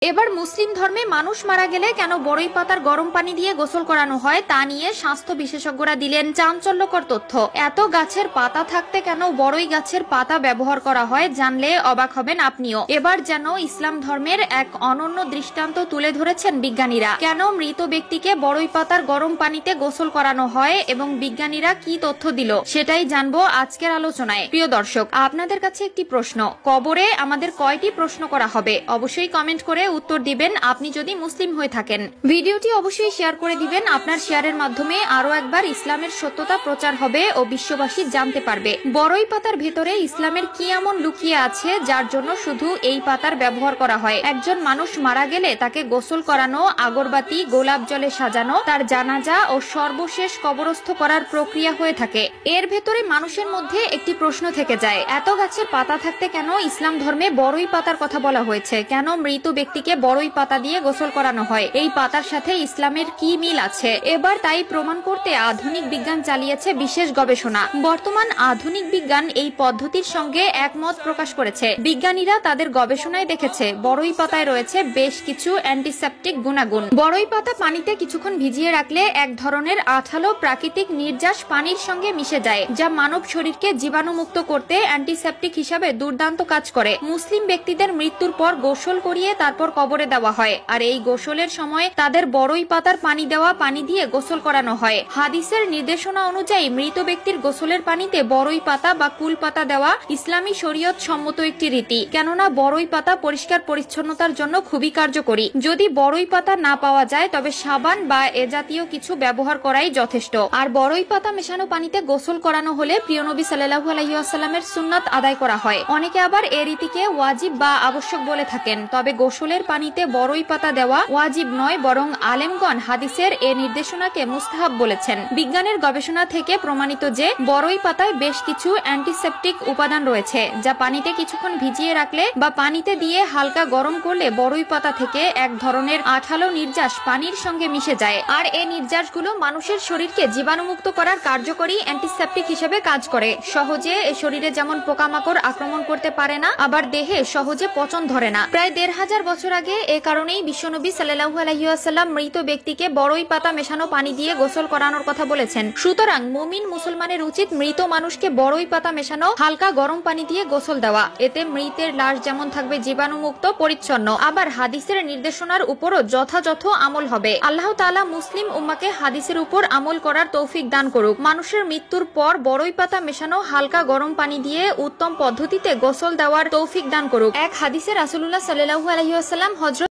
এবার মুসলিম ধর্মে মানুষ মারা গেলে কেন বড়ই পাতার গরম পানি দিয়ে গোসল করানো হয় তা নিয়ে স্বাস্থ্য বিশেষজ্ঞরা দিলেন চাঞ্চল্যকর তথ্য। এত গাছের পাতা থাকতে কেন বড়ই গাছের পাতা ব্যবহার করা হয় জানলে অবাক হবেন আপনিও। এবার যেন ইসলাম ধর্মের এক অনন্য দৃষ্টান্ত তুলে ধরেছেন বিজ্ঞানীরা। কেন মৃত ব্যক্তিকে বড়ই পাতার গরম পানিতে গোসল করানো হয় এবং বিজ্ঞানীরা কি তথ্য দিল সেটাই জানবো আজকের আলোচনায়। প্রিয় দর্শক, আপনাদের কাছে একটি প্রশ্ন, কবরে আমাদের কয়টি প্রশ্ন করা হবে? অবশ্যই কমেন্ট করে উত্তর দিবেন আপনি যদি মুসলিম হয়ে থাকেন। ভিডিওটি অবশ্যই শেয়ার করে দিবেন, আপনার শেয়ারের মাধ্যমে আরো একবার ইসলামের সত্যতা প্রচার হবে ও বিশ্ববাসী জানতে পারবে বড়ই পাতার ভেতরে ইসলামের কি এমন লুকিয়ে আছে যার জন্য শুধু এই পাতার ব্যবহার করা হয়। একজন মানুষ মারা গেলে তাকে গোসল করানো, আগরবাতি গোলাপ জলে সাজানো, তার জানাজা ও সর্বশেষ কবরস্থ করার প্রক্রিয়া হয়ে থাকে। এর ভেতরে মানুষের মধ্যে একটি প্রশ্ন থেকে যায়, এত গাছের পাতা থাকতে কেন ইসলাম ধর্মে বড়ই পাতার কথা বলা হয়েছে? কেন মৃত ব্যক্তিকে বড়ই পাতা দিয়ে গোসল করানো হয়? এই পাতার সাথে ইসলামের কি মিল আছে? এবার তাই প্রমাণ করতে আধুনিক বিজ্ঞান চালিয়েছে বিশেষ গবেষণা। বর্তমান আধুনিক বিজ্ঞান এই পদ্ধতির সঙ্গে একমত প্রকাশ করেছে। বিজ্ঞানীরা তাদের গবেষণায় দেখেছে বড়ই পাতায় রয়েছে বেশ কিছু অ্যান্টিসেপটিক গুণাগুণ। বড়ই পাতা পানিতে কিছুক্ষণ ভিজিয়ে রাখলে এক ধরনের আঠালো প্রাকৃতিক নির্যাস পানির সঙ্গে মিশে যায়, যা মানব শরীরকে জীবাণুমুক্ত করতে অ্যান্টিসেপটিক হিসাবে দুর্দান্ত কাজ করে। মুসলিম ব্যক্তিদের মৃত্যুর পর গোসল করিয়ে তারপর কবরে দেওয়া হয়, আর এই গোসলের সময় তাদের বড়ই পাতার পানি দেওয়া পানি দিয়ে গোসল করানো হয়। হাদিসের নির্দেশনা অনুযায়ী মৃত ব্যক্তির গোসলের পানিতে বড়ই পাতা বা কুল পাতা দেওয়া ইসলামী শরীয়ত সম্মত একটি রীতি, কেননা বড়ই পাতা পরিষ্কার পরিচ্ছন্নতার জন্য খুবই কার্যকরী। যদি বড়ই পাতা না পাওয়া যায় তবে সাবান বা এ জাতীয় কিছু ব্যবহার করাই যথেষ্ট। আর বড়ই পাতা মেশানো পানিতে গোসল করানো হলে প্রিয় নবী সাল্লাল্লাহু আলাইহি ওয়াসাল্লামের সুন্নাত আদায় করা হয়। অনেকে আবার এ রীতিকে ওয়াজিব বা আবশ্যক বলে থাকেন, তবে গোসলের পানিতে বড়ই পাতা দেওয়া ওয়াজিব নয়, বরং আলেমগণ হাদিসের এ নির্দেশনাকে মুস্তাহাব বলেছেন। বিজ্ঞানের গবেষণা থেকে প্রমাণিত যে বড়ই পাতায় বেশ কিছু অ্যান্টিসেপটিক উপাদান রয়েছে, যা পানিতে কিছুক্ষণ ভিজিয়ে রাখলে বা পানিতে দিয়ে হালকা গরম করলে বড়ই পাতা থেকে এক ধরনের আঠালো নির্যাস পানির সঙ্গে মিশে যায়। আর এই নির্যাসগুলো মানুষের শরীরকে জীবাণুমুক্ত করার কার্যকরী অ্যান্টিসেপটিক হিসেবে কাজ করে। সহজে শরীরে যেমন পোকামাকড় আক্রমণ করতে পারে না, আবার দেহে সহজে পচন ধরে না। প্রায় ১৫০০ বছর আগে এ কারণেই বিশ্বনবী সাল্লাল্লাহু আলাইহি ওয়াসাল্লাম মৃত ব্যক্তিকে বড়ই পাতা মেশানো পানি দিয়ে গোসল করানোর কথা বলেছেন। সুতরাং মুমিন মুসলমানের উচিত মৃত মানুষকে বড়ই পাতা মেশানো হালকা গরম পানি দিয়ে গোসল দেওয়া। এতে মৃতের লাশ যেমন থাকবে জীবাণুমুক্ত পরিচ্ছন্ন, আবার হাদিসের নির্দেশনার উপরও যথাযথ আমল হবে। আল্লাহ তাআলা মুসলিম উম্মাকে হাদিসের উপর আমল করার তৌফিক দান করুক। মানুষের মৃত্যুর পর বড়ই পাতা মেশানো হালকা গরম পানি দিয়ে উত্তম পদ্ধতিতে গোসল দেওয়ার তৌফিক দান করুক। এক হাদিসে রাসূলুল্লাহ সাল্লাল্লাহু আলাইহি ওয়াসাল্লাম হযরত